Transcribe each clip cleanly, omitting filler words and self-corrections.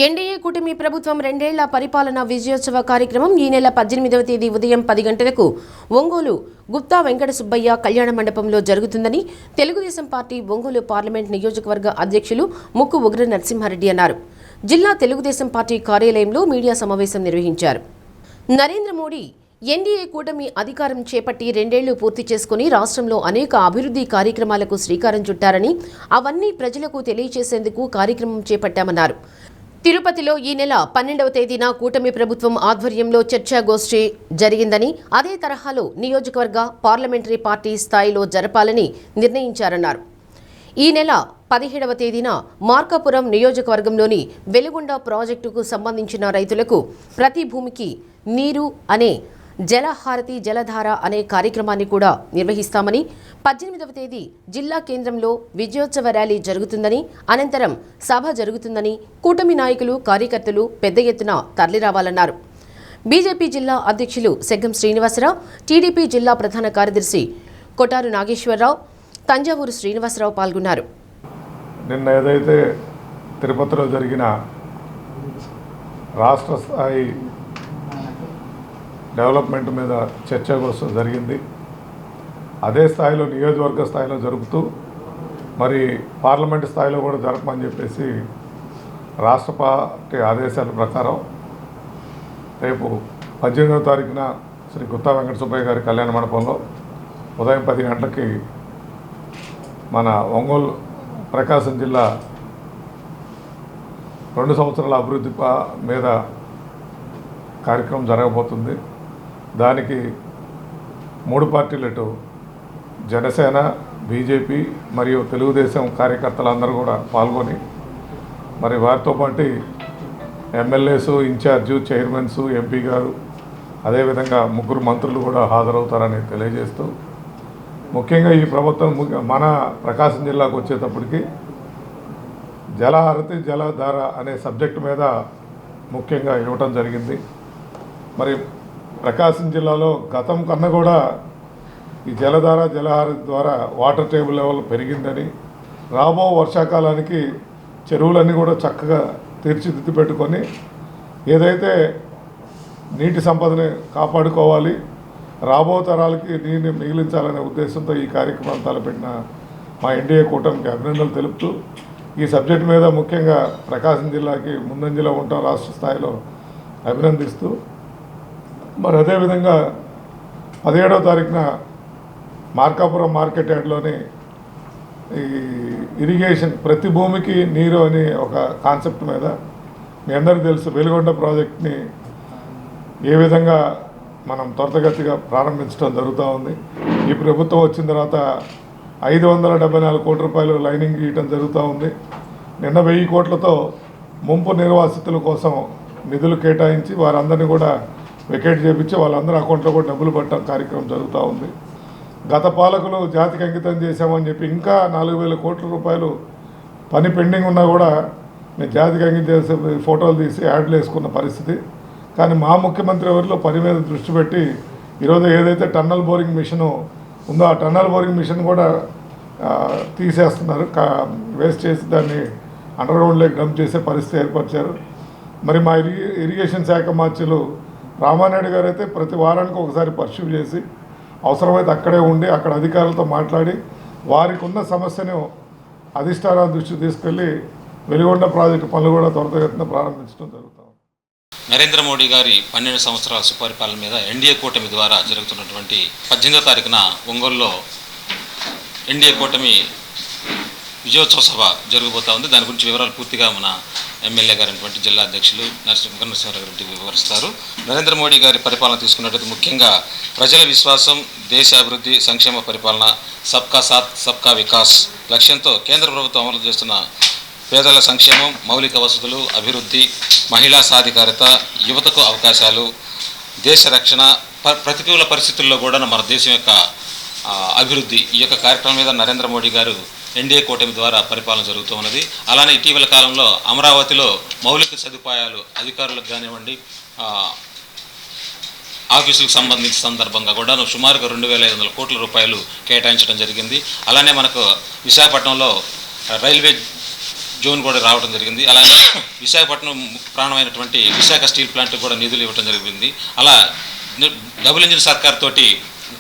NDA కూటమి ప్రభుత్వం రెండేళ్ల పరిపాలన విజయోత్సవ కార్యక్రమం ఈ నెల 18వ తేదీ ఉదయం 10 గంటలకు ఒంగోలు గుప్తా వెంకట సుబ్బయ్య కళ్యాణ మండపంలో జరుగుతుందని తెలుగుదేశం పార్టీ ఒంగోలు పార్లమెంట్ నియోజకవర్గ అధ్యక్షులు ముక్కు ఉగ్ర నరసింహారెడ్డి అన్నారు. జిల్లా తెలుగుదేశం పార్టీ కార్యాలయంలో మీడియా సమావేశం నిర్వహించారు. నరేంద్ర మోడీ ఎన్డీఏ కూటమి అధికారం చేపట్టి రెండేళ్లు పూర్తి చేసుకుని రాష్ట్రంలో అనేక అభివృద్ధి కార్యక్రమాలకు శ్రీకారం చుట్టారని, అవన్నీ ప్రజలకు తెలియజేసేందుకు కార్యక్రమం చేపట్టామన్నారు. తిరుపతిలో ఈ నెల 12వ తేదీన కూటమి ప్రభుత్వం ఆధ్వర్యంలో చర్చాగోష్ఠి జరిగిందని, అదే తరహాలో నియోజకవర్గ పార్లమెంటరీ పార్టీ స్థాయిలో జరపాలని నిర్ణయించారన్నారు. ఈ నెల 17వ తేదీన మార్కాపురం నియోజకవర్గంలోని వెలుగొండ ప్రాజెక్టుకు సంబంధించిన రైతులకు ప్రతి భూమికి నీరు అనే జలహారతి జలధార అనే కార్యక్రమాన్ని కూడా నిర్వహిస్తామని, 18వ తేదీ జిల్లా కేంద్రంలో విజయోత్సవ ర్యాలీ జరుగుతుందని, అనంతరం సభ జరుగుతుందని, కూటమి నాయకులు కార్యకర్తలు పెద్ద ఎత్తున తరలిరావాలన్నారు. బీజేపీ జిల్లా అధ్యక్షులు సెగ్గం శ్రీనివాసరావు, టీడీపీ జిల్లా ప్రధాన కార్యదర్శి కొటారు నాగేశ్వరరావు, తంజావూరు శ్రీనివాసరావు పాల్గొన్నారు. నిన్న ఏదైతే తిరుపతిలో జరిగిన రాష్ట్ర స్థాయి డెవలప్మెంట్ మీద చర్చ కోసం జరిగింది. అదే స్థాయిలో నియోజకవర్గ స్థాయిలో జరుపుతూ మరి పార్లమెంటు స్థాయిలో కూడా జరపమని చెప్పేసి రాష్ట్ర పార్టీ ఆదేశాల ప్రకారం రేపు 18వ తారీఖున శ్రీ గుత్తా వెంకట సుబ్బయ్య గారి కళ్యాణ మండపంలో ఉదయం 10 గంటలకి మన ఒంగోలు ప్రకాశం జిల్లా 2 సంవత్సరాల అభివృద్ధి మీద కార్యక్రమం జరగబోతుంది. దానికి 3 పార్టీలు, ఇటు జనసేన, బీజేపీ మరియు తెలుగుదేశం కార్యకర్తలందరూ కూడా పాల్గొని మరి వారితో పాటు ఎమ్మెల్యేసు, ఇన్ఛార్జు, చైర్మన్స్, ఎంపీ గారు, అదేవిధంగా 3 మంత్రులు కూడా హాజరవుతారని తెలియజేస్తూ, ముఖ్యంగా ఈ ప్రభుత్వం మన ప్రకాశం జిల్లాకు వచ్చేటప్పటికి జలహారతి జలధార అనే సబ్జెక్టు మీద ముఖ్యంగా ఇవ్వటం జరిగింది. మరి ప్రకాశం జిల్లాలో గతం కన్నా కూడా ఈ జలధార జలహారతి ద్వారా వాటర్ టేబుల్ లెవెల్ పెరిగిందని, రాబో వర్షాకాలానికి చెరువులన్నీ కూడా చక్కగా తీర్చిదిద్ది పెట్టుకొని ఏదైతే నీటి సంపదని కాపాడుకోవాలి, రాబో తరాలకి నీటిని మిగిలించాలనే ఉద్దేశంతో ఈ కార్యక్రమాన్ని తలపెట్టిన మా ఎన్డీఏ కూటమికి అభినందనలు తెలుపుతూ, ఈ సబ్జెక్టు మీద ముఖ్యంగా ప్రకాశం జిల్లాకి ముందంజలో ఉంటాం రాష్ట్ర స్థాయిలో అభినందిస్తూ, మరి అదేవిధంగా 17వ తారీఖున మార్కాపురం మార్కెట్ యార్డ్లోని ఈ ఇరిగేషన్ ప్రతి భూమికి నీరు అనే ఒక కాన్సెప్ట్ మీద మీ అందరికీ తెలుసు వెలుగొండ ప్రాజెక్ట్ని ఏ విధంగా మనం త్వరితగతిగా ప్రారంభించడం జరుగుతూ ఉంది. ఈ ప్రభుత్వం వచ్చిన తర్వాత 574 కోట్ల రూపాయలు లైనింగ్ ఇవ్వడం జరుగుతూ ఉంది. నిన్న 1000 కోట్లతో ముంపు నిర్వాసితుల కోసం నిధులు కేటాయించి వారందరినీ కూడా వెకేట్ చేయించి వాళ్ళందరూ అకౌంట్లో కూడా డబ్బులు పట్టడం కార్యక్రమం జరుగుతూ ఉంది. గత పాలకులు జాతికి అంకితం చేశామని చెప్పి ఇంకా 4000 కోట్ల రూపాయలు పని పెండింగ్ ఉన్నా కూడా నేను జాతికి అంకితం చేసే ఫోటోలు తీసి యాడ్లు వేసుకున్న పరిస్థితి. కానీ మా ముఖ్యమంత్రి ఎవరిలో పని మీద దృష్టి పెట్టి ఈరోజు ఏదైతే టన్నల్ బోరింగ్ మిషన్ ఉందో ఆ టన్నల్ బోరింగ్ మిషన్ కూడా తీసేస్తున్నారు, వేస్ట్ చేసి దాన్ని అండర్గ్రౌండ్లోకి డంప్ చేసే పరిస్థితి ఏర్పరిచారు. మరి మా ఇరిగేషన్ శాఖ మార్చులు రామానాయుడు గారు అయితే ప్రతి వారానికి ఒకసారి పర్స్యూ చేసి అవసరమైతే అక్కడే ఉండి అక్కడ అధికారులతో మాట్లాడి వారికి ఉన్న సమస్యను అధిష్టాన దృష్టికి తీసుకెళ్లి వెలుగొండ ప్రాజెక్టు పనులు కూడా త్వరితగతిన ప్రారంభించడం జరుగుతుంది. నరేంద్ర మోడీ గారి 12 సంవత్సరాల సుపరిపాలన మీద ఎన్డీఏ కూటమి ద్వారా జరుగుతున్నటువంటి 18వ తారీఖున ఒంగోలులో ఎన్డీఏ కూటమి విజయోత్సవ సభ జరగబోతూ ఉంది. దాని గురించి వివరాలు పూర్తిగా మన ఎమ్మెల్యే గారైనటువంటి జిల్లా అధ్యక్షులు నరసింహారెడ్డి వివరిస్తారు. నరేంద్ర మోడీ గారి పరిపాలన తీసుకున్నట్టు ముఖ్యంగా ప్రజల విశ్వాసం, దేశ అభివృద్ధి, సంక్షేమ పరిపాలన, సబ్కా సాత్ సబ్కా వికాస్ లక్ష్యంతో కేంద్ర ప్రభుత్వం అమలు చేస్తున్న పేదల సంక్షేమం, మౌలిక వసతులు, అభివృద్ధి, మహిళా సాధికారత, యువతకు అవకాశాలు, దేశ రక్షణ, ప్రతికూల పరిస్థితుల్లో కూడా మన దేశం యొక్క అభివృద్ధి, ఈ యొక్క కార్యక్రమం మీద నరేంద్ర మోడీ గారు ఎన్డీఏ కూటమి ద్వారా పరిపాలన జరుగుతూ ఉన్నది. అలానే ఇటీవల కాలంలో అమరావతిలో మౌలిక సదుపాయాలు అధికారులకు కానివ్వండి, ఆఫీసులకు సంబంధించిన సందర్భంగా కూడా సుమారుగా 2500 కోట్ల రూపాయలు కేటాయించడం జరిగింది. అలానే మనకు విశాఖపట్నంలో రైల్వే జోన్ కూడా రావడం జరిగింది. అలాగే విశాఖపట్నం ప్రాణమైనటువంటి విశాఖ స్టీల్ ప్లాంట్ కూడా నిధులు ఇవ్వడం జరిగింది. అలా డబుల్ ఇంజిన్ సర్కార్ తోటి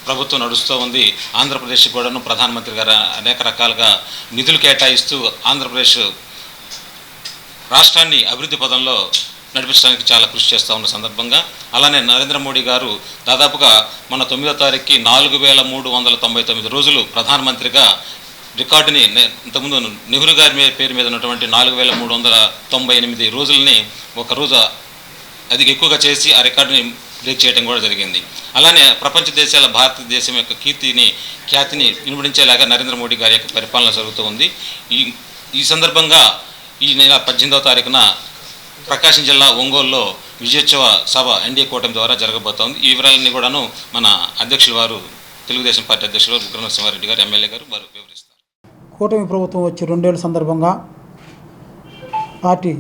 ప్రభుత్వం నడుస్తూ ఉంది. ఆంధ్రప్రదేశ్ కూడాను ప్రధానమంత్రి గారు అనేక రకాలుగా నిధులు కేటాయిస్తూ ఆంధ్రప్రదేశ్ రాష్ట్రాన్ని అభివృద్ధి పదంలో నడిపించడానికి చాలా కృషి చేస్తూ ఉన్న సందర్భంగా అలానే నరేంద్ర మోడీ గారు దాదాపుగా మన 9వ తారీఖుకి 4399 రోజులు ప్రధానమంత్రిగా రికార్డుని ఇంతకుముందు నెహ్రూ గారి పేరు మీద ఉన్నటువంటి 4398 రోజులని ఒకరోజు అది ఎక్కువగా చేసి ఆ రికార్డుని బ్రేక్ చేయడం కూడా జరిగింది. అలానే ప్రపంచ దేశాల భారతదేశం యొక్క ఖ్యాతిని వినిపించేలాగా నరేంద్ర మోడీ గారి యొక్క పరిపాలన జరుగుతూ ఉంది. ఈ సందర్భంగా ఈ నెల 18వ తారీఖున ప్రకాశం జిల్లా ఒంగోలులో విజయోత్సవ సభ ఎన్డీఏ కూటమి ద్వారా జరగబోతోంది. ఈ వివరాలన్నీ కూడాను మన అధ్యక్షుల వారు తెలుగుదేశం పార్టీ అధ్యక్షులు వారు ఉగ్ర నరసింహారెడ్డి గారు ఎమ్మెల్యే గారు వారు వివరిస్తారు. కూటమి ప్రభుత్వం వచ్చి 2 ఏళ్ల సందర్భంగా పార్టీ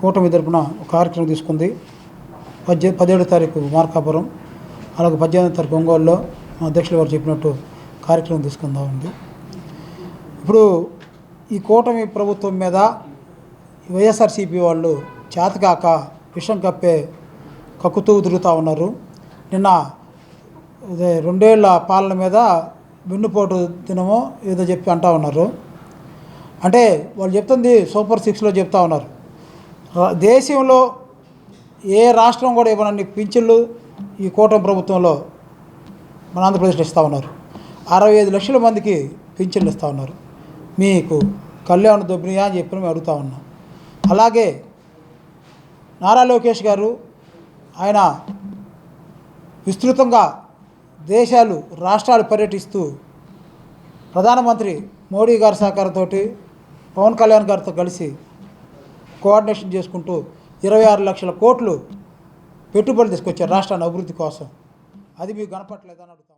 కూటమి తరపున ఒక కార్యక్రమం తీసుకుంది. 17వ తారీఖు మార్కాపురం, అలాగే 18వ తారీఖు ఒంగోలులో మా అధ్యక్షులు వారు చెప్పినట్టు కార్యక్రమం తీసుకుందా ఉంది. ఇప్పుడు ఈ కూటమి ప్రభుత్వం మీద వైఎస్ఆర్సీపీ వాళ్ళు చేతకాక విషం కప్పే కక్కుతూ తిరుగుతూ ఉన్నారు. నిన్న 2 ఏళ్ల పాలన మీద వెన్నుపోటు దినమో ఏదో చెప్పి అంటూ ఉన్నారు. అంటే వాళ్ళు చెప్తుంది సూపర్ 6లో చెప్తా ఉన్నారు. దేశంలో ఏ రాష్ట్రం కూడా ఇవ్వనన్ని పింఛన్లు ఈ కూటమి ప్రభుత్వంలో మన ఆంధ్రప్రదేశ్లో ఇస్తూ ఉన్నారు. 65 లక్షల మందికి పింఛన్లు ఇస్తూ ఉన్నారు. మీకు కళ్యాణ దొబ్బినియా అని చెప్పి మేము అడుగుతూ ఉన్నాం. అలాగే నారా లోకేష్ గారు ఆయన విస్తృతంగా రాష్ట్రాలు పర్యటిస్తూ ప్రధానమంత్రి మోడీ గారి సహకారంతో పవన్ కళ్యాణ్ గారితో కలిసి కోఆర్డినేషన్ చేసుకుంటూ 26 లక్షల కోట్లు పెట్టుబడులు తీసుకొచ్చారు రాష్ట్రాన్ని అభివృద్ధి కోసం. అది మీకు కనపట్లేదని అడుగుతాం.